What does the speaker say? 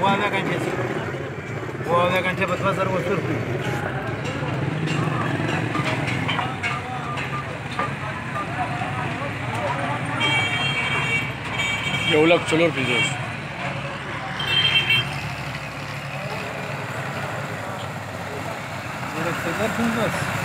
Oavea canchesi. Oavea canche bătva să rămă surcu. Jeulak celor pizos. Direct să dă frumos.